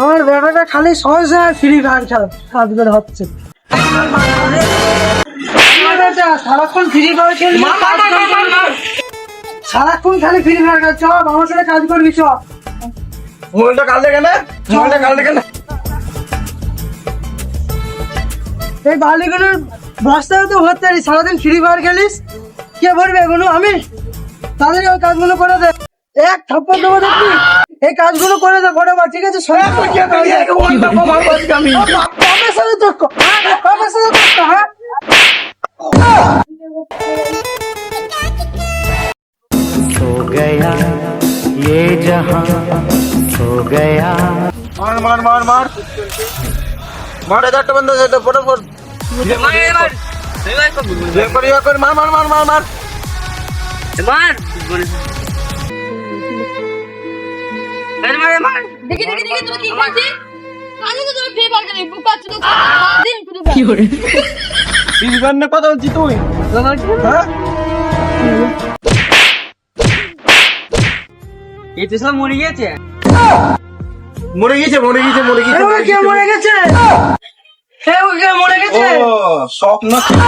আমার ব্যাপারটা খালি সহজে ফ্রি ফায়ার খেলা কাজ করে হচ্ছে। সারাক্ষণ ফ্রি ফায়ার খেলি, সারাক্ষণ খালি ফ্রি ফায়ার খেল। চ আমার সাথে কাজ করবি, চ। মোবাইলটা কাল দেখে না, মোবাইলটা কাল দেখে না। এই বালিগুলোর বস্তায় তো ভরতে পারি, সারাদিন ফ্রি ফায়ার খেলিস। কে ভরবে এগুলো? আমি। তাদের ওই কাজগুলো করে দে, এক থাপ্পড় দেবো দেখবি। এই কাজগুলো করে দে ফটোফট, ঠিক আছে? सो गया ये जहां सो गया। मार मार मार मार मार, এটা বন্ধ এটা ফটোফট মার মার মার মার মার দেখি দেখি দেখি তুমি কি করছিস? আজ তো তুমি ফ্রি ফায়ার খেলি, বুকা চুদো দিন কি করে? বিজবান না কথা বলছিস তুই? হ্যাঁ এই তো সব মরে গেছে। মরে গেছে মরে গেছে মরে গেছে। কে মরে গেছে? কে মরে গেছে? ও স্বপ্ন ছিল।